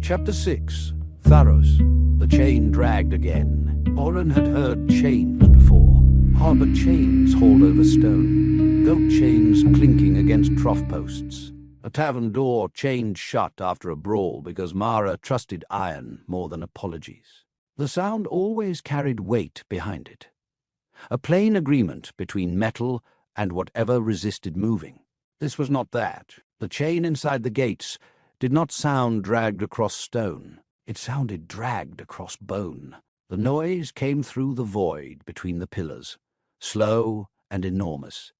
Chapter 6. Tharos. The chain dragged again. Orren had heard chains before. Harbour chains hauled over stone. Goat chains clinking against trough posts. A tavern door chained shut after a brawl because Mara trusted iron more than apologies. The sound always carried weight behind it. A plain agreement between metal and whatever resisted moving. This was not that. The chain inside the gates did not sound dragged across stone. It sounded dragged across bone. The noise came through the void between the pillars, slow and enormous,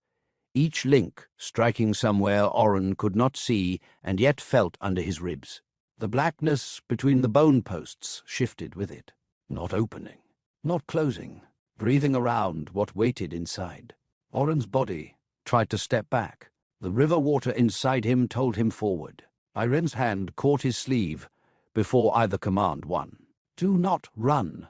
each link striking somewhere Orren could not see and yet felt under his ribs. The blackness between the bone posts shifted with it, not opening, not closing, breathing around what waited inside. Orren's body tried to step back. The river water inside him told him forward. Iren's hand caught his sleeve before either command won. "Do not run,"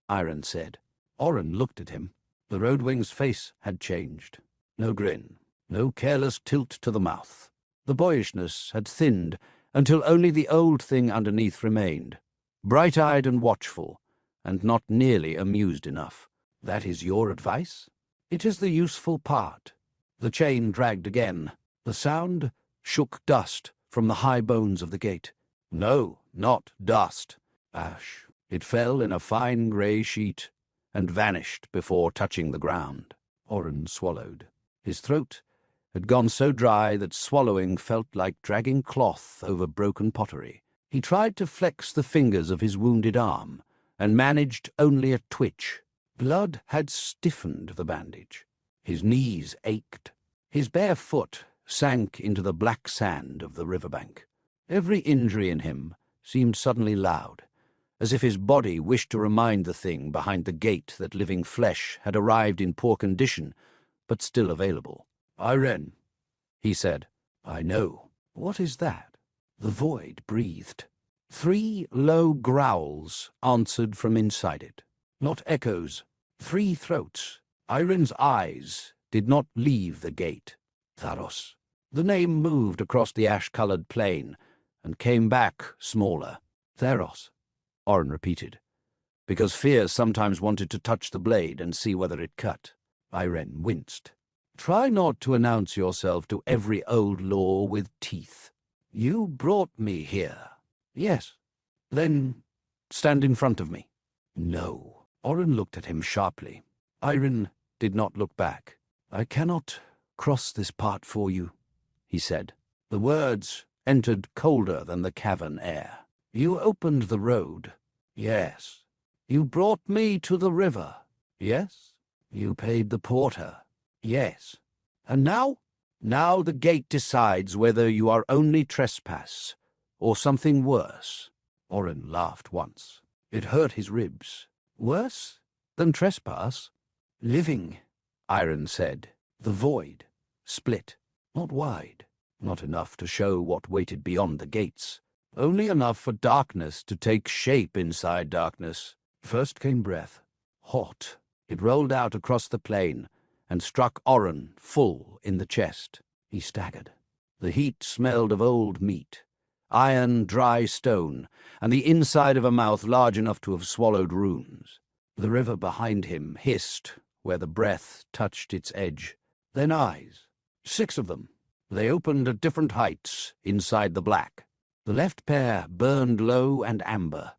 Iren said. Orren looked at him. The Roadwing's face had changed. No grin, no careless tilt to the mouth. The boyishness had thinned until only the old thing underneath remained, bright-eyed and watchful, and not nearly amused enough. "That is your advice? It is the useful part." The chain dragged again. The sound shook dust from the high bones of the gate. No, not dust. Ash. It fell in a fine grey sheet and vanished before touching the ground. Orren swallowed. His throat had gone so dry that swallowing felt like dragging cloth over broken pottery. He tried to flex the fingers of his wounded arm and managed only a twitch. Blood had stiffened the bandage. His knees ached. His bare foot sank into the black sand of the riverbank. Every injury in him seemed suddenly loud, as if his body wished to remind the thing behind the gate that living flesh had arrived in poor condition, but still available. "Iren," he said. "I know. What is that?" The void breathed. 3 low growls answered from inside it. Not echoes, 3 throats. Iren's eyes did not leave the gate. Tharos. The name moved across the ash-coloured plain and came back smaller. "Tharos," Orren repeated, because fear sometimes wanted to touch the blade and see whether it cut. Iren winced. "Try not to announce yourself to every old law with teeth. You brought me here." "Yes." "Then stand in front of me." "No." Orren looked at him sharply. Iren did not look back. "I cannot cross this part for you," he said. The words entered colder than the cavern air. "You opened the road." "Yes." "You brought me to the river." "Yes." "You paid the porter." "Yes." "And now?" "Now the gate decides whether you are only trespass or something worse." Orren laughed once. It hurt his ribs. "Worse than trespass?" "Living," Iren said. The void split, not wide, not enough to show what waited beyond the gates, only enough for darkness to take shape inside darkness. First came breath, hot. It rolled out across the plain and struck Orren full in the chest. He staggered. The heat smelled of old meat, iron, dry stone, and the inside of a mouth large enough to have swallowed runes. The river behind him hissed where the breath touched its edge. Then eyes, 6 of them. They opened at different heights inside the black. The left pair burned low and amber,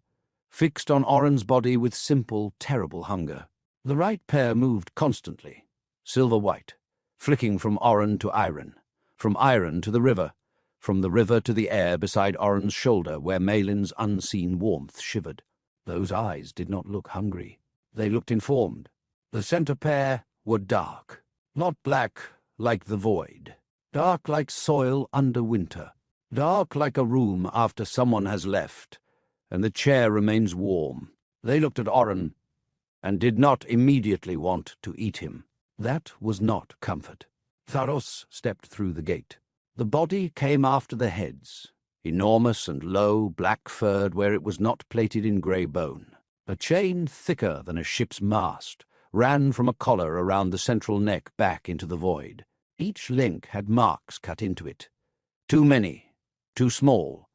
fixed on Orren's body with simple, terrible hunger. The right pair moved constantly, silver-white, flicking from Orren to Iren, from Iren to the river to the air beside Orren's shoulder where Maelin's unseen warmth shivered. Those eyes did not look hungry. They looked informed. The center pair were dark, not black like the void, dark like soil under winter, dark like a room after someone has left, and the chair remains warm. They looked at Orren and did not immediately want to eat him. That was not comfort. Tharos stepped through the gate. The body came after the heads, enormous and low, black-furred where it was not plated in grey bone. A chain thicker than a ship's mast ran from a collar around the central neck back into the void. Each link had marks cut into it. Too many, too small,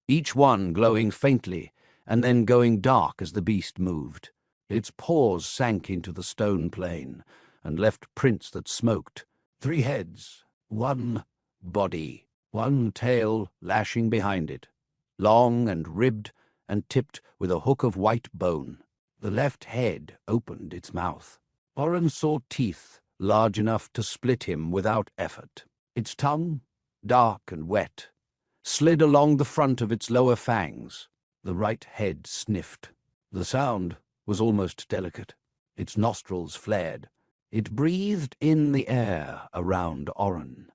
each one glowing faintly and then going dark as the beast moved. Its paws sank into the stone plain and left prints that smoked. 3 heads, 1 body, 1 tail lashing behind it, long and ribbed and tipped with a hook of white bone. The left head opened its mouth. Orren saw teeth large enough to split him without effort. Its tongue, dark and wet, slid along the front of its lower fangs. The right head sniffed. The sound was almost delicate. Its nostrils flared. It breathed in the air around Orren,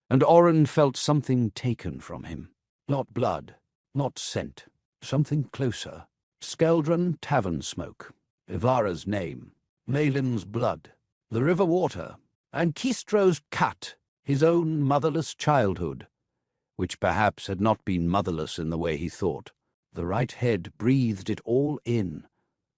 and Orren felt something taken from him. Not blood, not scent, something closer. Skeldron tavern smoke, Ivara's name, Maelin's blood, the river water, and Kistro's cut, his own motherless childhood, which perhaps had not been motherless in the way he thought. The right head breathed it all in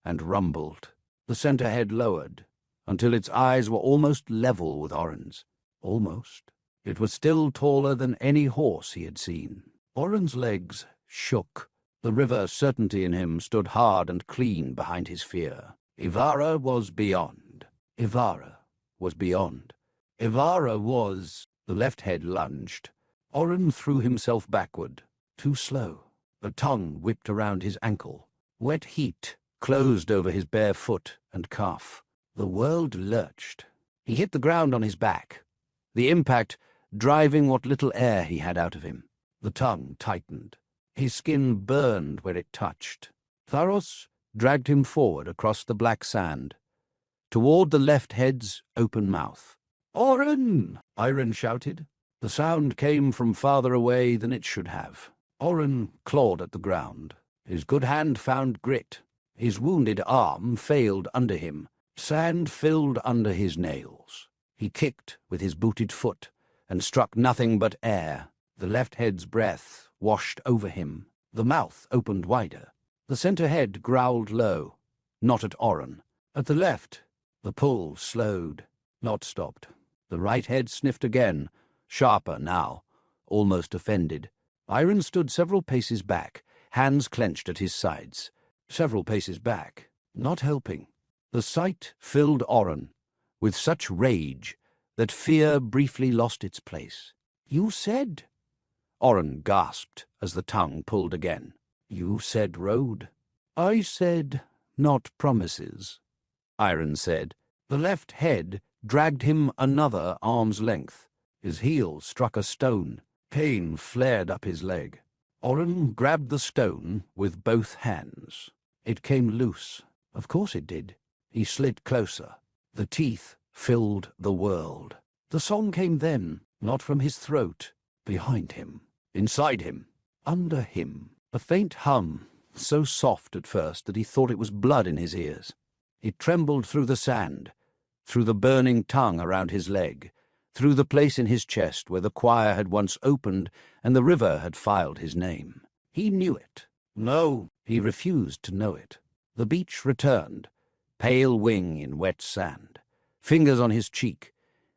and rumbled. The center head lowered until its eyes were almost level with Orren's. Almost. It was still taller than any horse he had seen. Orren's legs shook. The river certainty in him stood hard and clean behind his fear. Ivara was beyond. Ivara was beyond. Ivara was... The left head lunged. Orren threw himself backward. Too slow. The tongue whipped around his ankle. Wet heat closed over his bare foot and calf. The world lurched. He hit the ground on his back, the impact driving what little air he had out of him. The tongue tightened. His skin burned where it touched. Tharos dragged him forward across the black sand, toward the left head's open mouth. "Orren!" Iren shouted. The sound came from farther away than it should have. Orren clawed at the ground. His good hand found grit. His wounded arm failed under him. Sand filled under his nails. He kicked with his booted foot and struck nothing but air. The left head's breath washed over him. The mouth opened wider. The center head growled low, not at Orren. At the left, the pull slowed, not stopped. The right head sniffed again, sharper now, almost offended. Iren stood several paces back, hands clenched at his sides. Several paces back, not helping. The sight filled Orren with such rage that fear briefly lost its place. "You said..." Orren gasped as the tongue pulled again. "You said road." "I said not promises," Iren said. The left head dragged him another arm's length. His heel struck a stone. Pain flared up his leg. Orren grabbed the stone with both hands. It came loose. Of course it did. He slid closer. The teeth filled the world. The song came then, not from his throat, behind him, inside him, under him. A faint hum, so soft at first that he thought it was blood in his ears. It trembled through the sand, through the burning tongue around his leg, through the place in his chest where the choir had once opened and the river had filed his name. He knew it. No, he refused to know it. The beach returned, pale wing in wet sand, fingers on his cheek.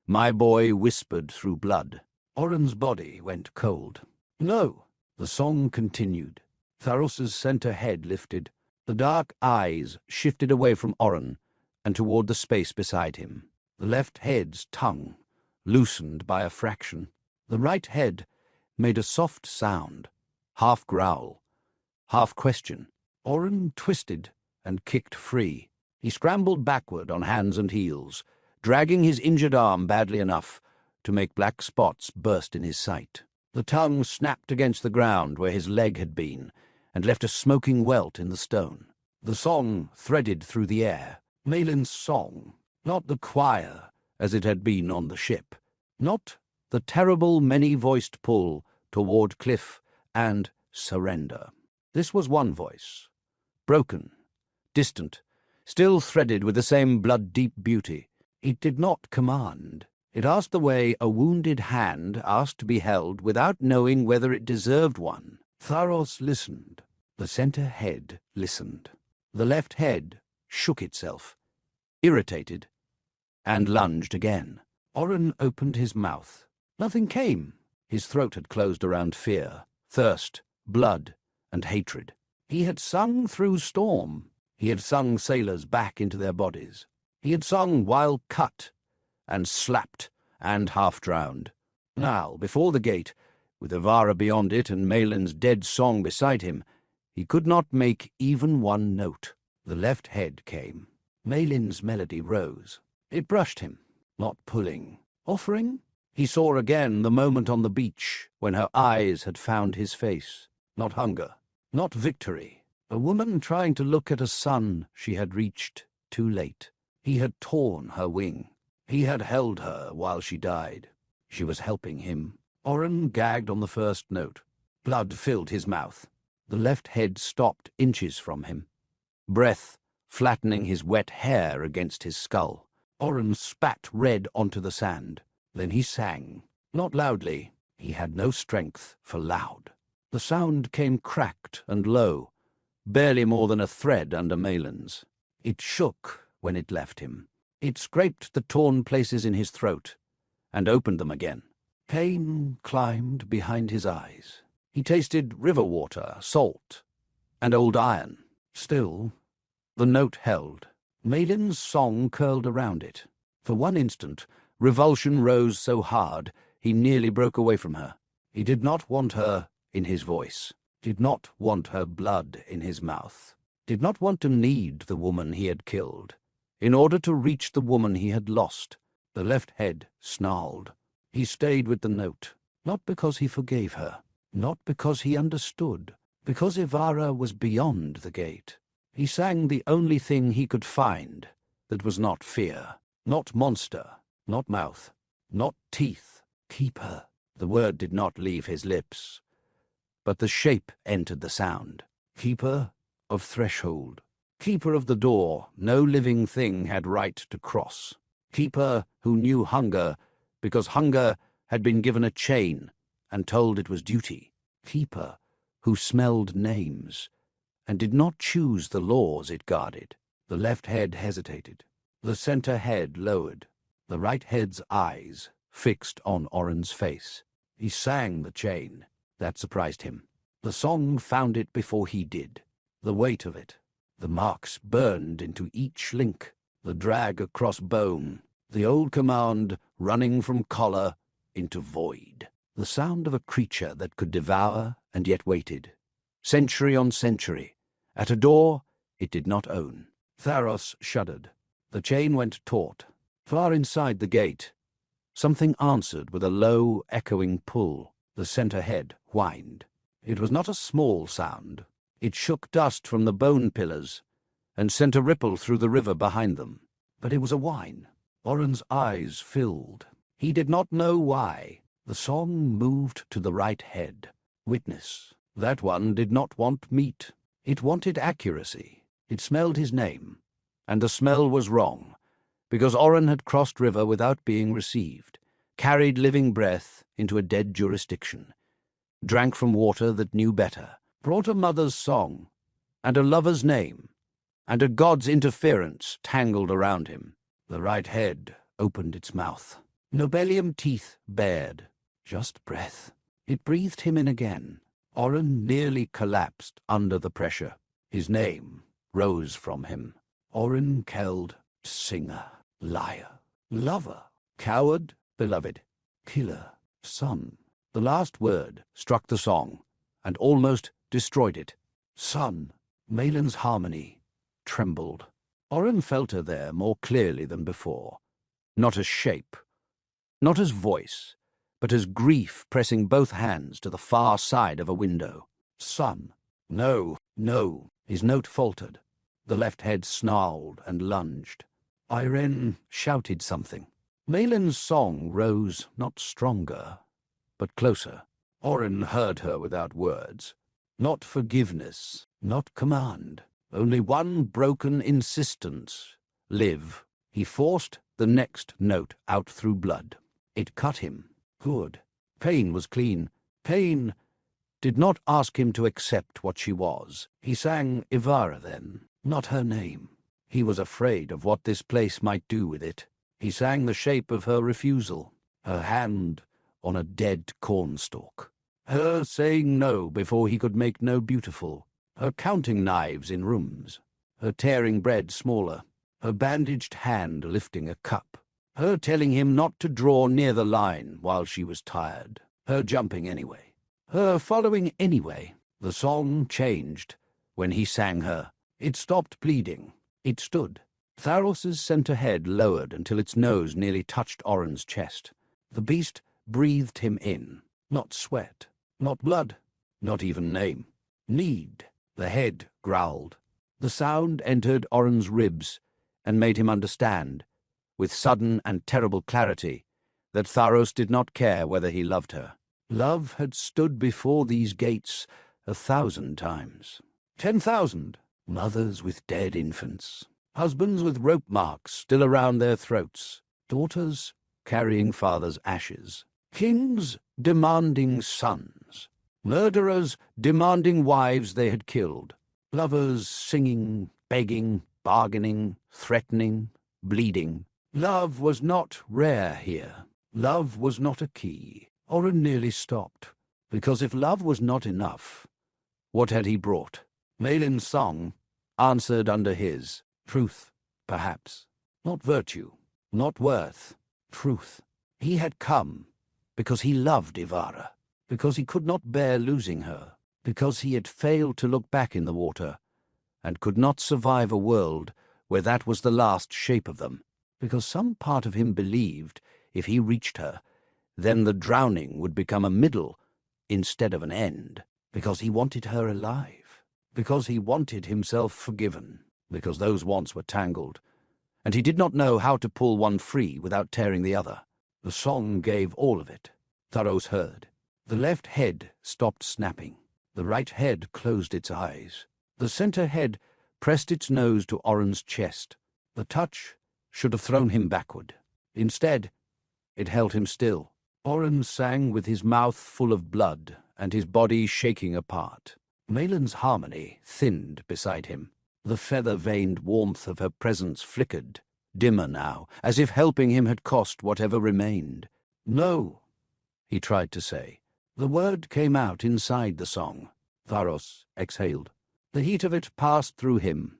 My boy whispered through blood. Orren's body went cold. No, the song continued. Tharos's center head lifted. The dark eyes shifted away from Orren and toward the space beside him. The left head's tongue loosened by a fraction. The right head made a soft sound, half growl, half question. Orren twisted and kicked free. He scrambled backward on hands and heels, dragging his injured arm badly enough to make black spots burst in his sight. The tongue snapped against the ground where his leg had been and left a smoking welt in the stone. The song threaded through the air. Maelin's song, not the choir as it had been on the ship, not the terrible many-voiced pull toward cliff and surrender. This was one voice, broken, distant, still threaded with the same blood-deep beauty. It did not command. It asked the way a wounded hand asked to be held without knowing whether it deserved one. Tharos listened. The center head listened. The left head shook itself, irritated, and lunged again. Orren opened his mouth. Nothing came. His throat had closed around fear, thirst, blood, and hatred. He had sung through storm. He had sung sailors back into their bodies. He had sung while cut, and slapped, and half-drowned. Now, before the gate, with Ivara beyond it and Maelin's dead song beside him, he could not make even one note. The left head came. Maelin's melody rose. It brushed him, not pulling. Offering? He saw again the moment on the beach when her eyes had found his face. Not hunger, not victory. A woman trying to look at a sun she had reached too late. He had torn her wing. He had held her while she died. She was helping him. Orren gagged on the first note. Blood filled his mouth. The left head stopped inches from him, breath flattening his wet hair against his skull. Orren spat red onto the sand. Then he sang, not loudly. He had no strength for loud. The sound came cracked and low, barely more than a thread under Maelin's. It shook when it left him. It scraped the torn places in his throat and opened them again. Pain climbed behind his eyes. He tasted river water, salt, and old iron. Still, the note held. Maelin's song curled around it. For one instant, revulsion rose so hard he nearly broke away from her. He did not want her in his voice, did not want her blood in his mouth, did not want to need the woman he had killed. In order to reach the woman he had lost, the left head snarled. He stayed with the note, not because he forgave her, not because he understood, because Ivara was beyond the gate. He sang the only thing he could find that was not fear, not monster, not mouth, not teeth. Keep her. The word did not leave his lips, but the shape entered the sound. Keeper of threshold. Keeper of the door no living thing had right to cross. Keeper who knew hunger because hunger had been given a chain and told it was duty. Keeper who smelled names and did not choose the laws it guarded. The left head hesitated. The center head lowered. The right head's eyes fixed on Orren's face. He sang the chain. That surprised him. The song found it before he did. The weight of it. The marks burned into each link. The drag across bone. The old command running from collar into void. The sound of a creature that could devour and yet waited. Century on century. At a door it did not own. Tharos shuddered. The chain went taut. Far inside the gate, something answered with a low, echoing pull. The center head whined. It was not a small sound. It shook dust from the bone pillars and sent a ripple through the river behind them. But it was a whine. Orren's eyes filled. He did not know why. The song moved to the right head. Witness. That one did not want meat. It wanted accuracy. It smelled his name. And the smell was wrong, because Orren had crossed river without being received, carried living breath into a dead jurisdiction, drank from water that knew better, brought a mother's song, and a lover's name, and a god's interference tangled around him. The right head opened its mouth. Nobelium teeth bared. Just breath. It breathed him in again. Orren nearly collapsed under the pressure. His name rose from him. Orren Keld, singer, liar, lover, coward, beloved, killer, son. The last word struck the song and almost destroyed it. Son. Maelin's harmony trembled. Orren felt her there more clearly than before. Not as shape, not as voice, but as grief pressing both hands to the far side of a window. Son. No, no. His note faltered. The left head snarled and lunged. Iren shouted something. Maelin's song rose not stronger, but closer. Orren heard her without words. Not forgiveness, not command. Only one broken insistence. Live. He forced the next note out through blood. It cut him. Good. Pain was clean. Pain did not ask him to accept what she was. He sang Ivara then, not her name. He was afraid of what this place might do with it. He sang the shape of her refusal, her hand on a dead cornstalk. Her saying no before he could make no beautiful. Her counting knives in rooms. Her tearing bread smaller. Her bandaged hand lifting a cup. Her telling him not to draw near the line while she was tired. Her jumping anyway. Her following anyway. The song changed when he sang her. It stopped pleading. It stood. Tharos's center head lowered until its nose nearly touched Orren's chest. The beast breathed him in. Not sweat. Not blood. Not even name. Need. The head growled. The sound entered Orren's ribs and made him understand, with sudden and terrible clarity, that Tharos did not care whether he loved her. Love had stood before these gates 1,000 times. 10,000. Mothers with dead infants. Husbands with rope marks still around their throats. Daughters carrying fathers' ashes. Kings demanding sons. Murderers demanding wives they had killed. Lovers singing, begging, bargaining, threatening, bleeding. Love was not rare here. Love was not a key. Orren nearly stopped, because if love was not enough, what had he brought? Maelin's song answered under his. Truth, perhaps. Not virtue, not worth. Truth. He had come because he loved Ivara, because he could not bear losing her, because he had failed to look back in the water, and could not survive a world where that was the last shape of them, because some part of him believed if he reached her, then the drowning would become a middle instead of an end, because he wanted her alive, because he wanted himself forgiven, because those wants were tangled, and he did not know how to pull one free without tearing the other. The song gave all of it. Tharos heard. The left head stopped snapping. The right head closed its eyes. The center head pressed its nose to Orren's chest. The touch should have thrown him backward. Instead, it held him still. Orren sang with his mouth full of blood and his body shaking apart. Maelin's harmony thinned beside him. The feather-veined warmth of her presence flickered, dimmer now, as if helping him had cost whatever remained. No, he tried to say. The word came out inside the song. Tharos exhaled. The heat of it passed through him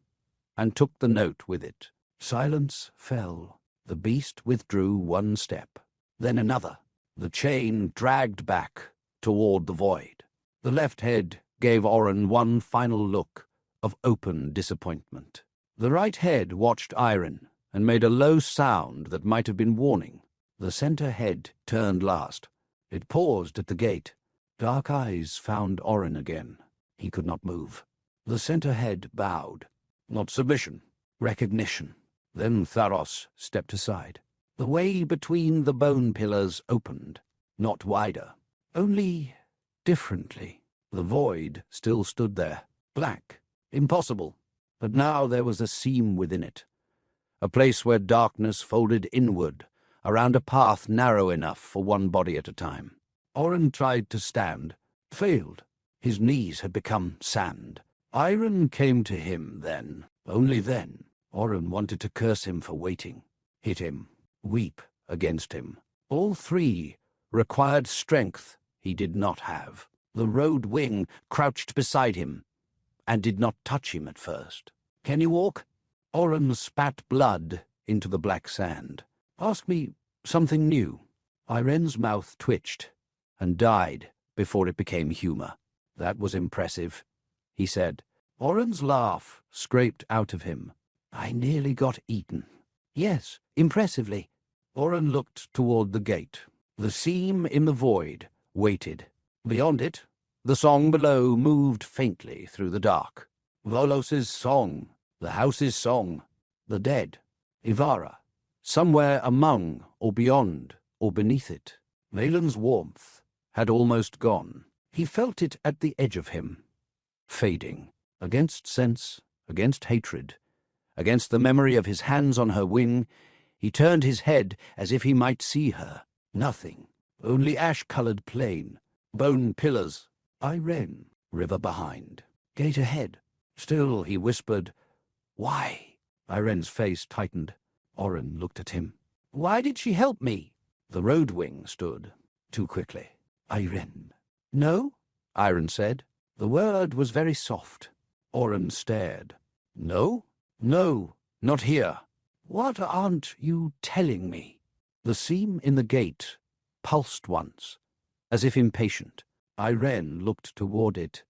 and took the note with it. Silence fell. The beast withdrew one step, then another. The chain dragged back toward the void. The left head gave Orren one final look of open disappointment. The right head watched Iren and made a low sound that might have been warning. The center head turned last. It paused at the gate. Dark eyes found Orren again. He could not move. The center head bowed. Not submission, recognition. Then Tharos stepped aside. The way between the bone pillars opened, not wider, only differently. The void still stood there, black, impossible, but now there was a seam within it, a place where darkness folded inward, around a path narrow enough for one body at a time. Orren tried to stand, failed. His knees had become sand. Iren came to him then, only then. Orren wanted to curse him for waiting, hit him, weep against him. All three required strength he did not have. The road wing crouched beside him and did not touch him at first. Can you walk? Orren spat blood into the black sand. Ask me something new. Iren's mouth twitched and died before it became humor. That was impressive, he said. Orren's laugh scraped out of him. I nearly got eaten. Yes, impressively. Orren looked toward the gate. The seam in the void waited. Beyond it, the song below moved faintly through the dark. Volos's song, the house's song, the dead, Ivara, somewhere among or beyond or beneath it. Maelin's warmth had almost gone. He felt it at the edge of him, fading, against sense, against hatred, against the memory of his hands on her wing. He turned his head as if he might see her. Nothing, only ash-colored plain, bone pillars, Iren, river behind, gate ahead. Still, he whispered, Why? Iren's face tightened. Orren looked at him. Why did she help me? The road wing stood, too quickly. Iren. No, Iren said. The word was very soft. Orren stared. No? No, not here. What aren't you telling me? The seam in the gate pulsed once, as if impatient. Iren looked toward it,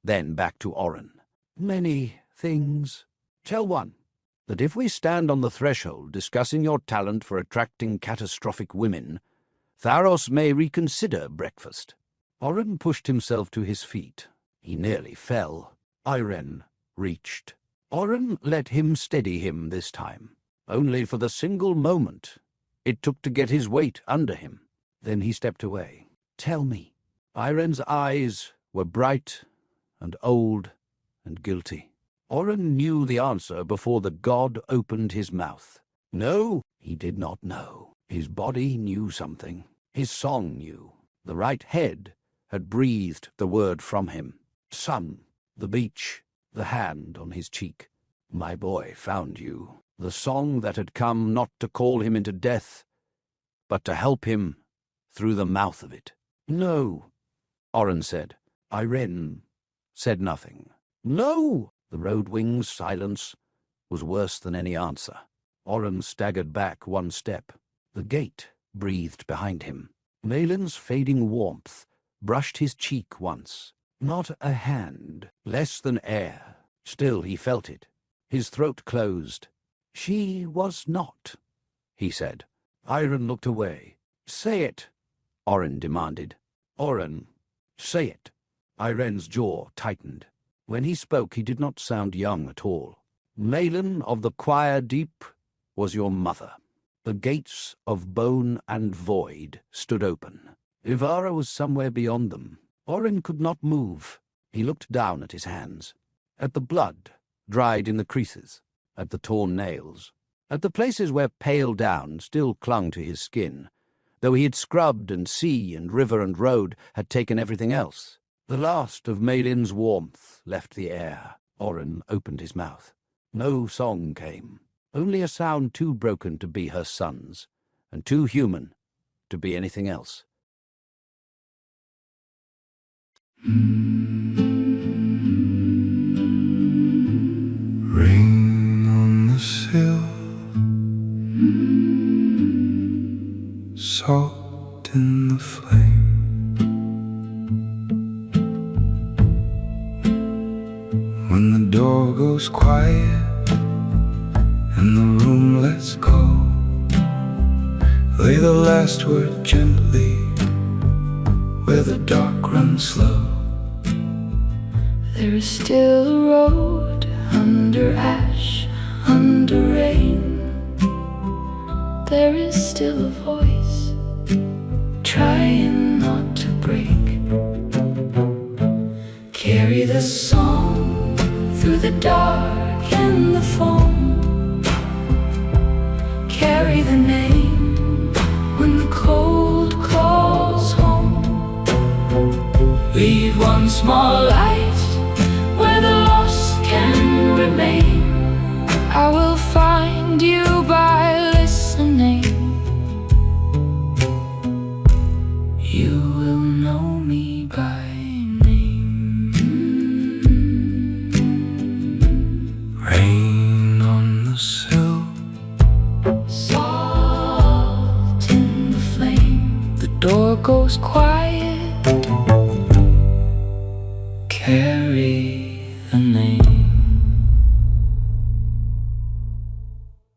then back to Orren. Many things. Tell one, that if we stand on the threshold discussing your talent for attracting catastrophic women, Tharos may reconsider breakfast. Orren pushed himself to his feet. He nearly fell. Iren reached. Orren let him steady him this time, only for the single moment it took to get his weight under him. Then he stepped away. Tell me. Iren's eyes were bright and old and guilty. Orren knew the answer before the god opened his mouth. No, he did not know. His body knew something. His song knew. The right head had breathed the word from him. Sun, the beach, the hand on his cheek. My boy found you. The song that had come not to call him into death, but to help him through the mouth of it. No, Orren said. Iren said nothing. No! The road-wing's silence was worse than any answer. Orren staggered back one step. The gate breathed behind him. Maelin's fading warmth brushed his cheek once. Not a hand, less than air. Still he felt it. His throat closed. She was not, he said. Iren looked away. Say it, Orren demanded. Orren, say it. Iren's jaw tightened. When he spoke, he did not sound young at all. Maelin of the choir deep was your mother. The gates of bone and void stood open. Ivara was somewhere beyond them. Orren could not move. He looked down at his hands, at the blood dried in the creases, at the torn nails, at the places where pale down still clung to his skin, though he had scrubbed and sea and river and road had taken everything else. The last of Maelin's warmth left the air. Orren opened his mouth. No song came, only a sound too broken to be her son's, and too human to be anything else. Rain on the sill, salt in the flame. When the door goes quiet and the room lets go, lay the last word gently where the dark runs slow. There is still a road under ash, under rain. There is still a voice trying not to break. Carry the song through the dark and the foam. Carry the name when the cold calls home. Leave one small light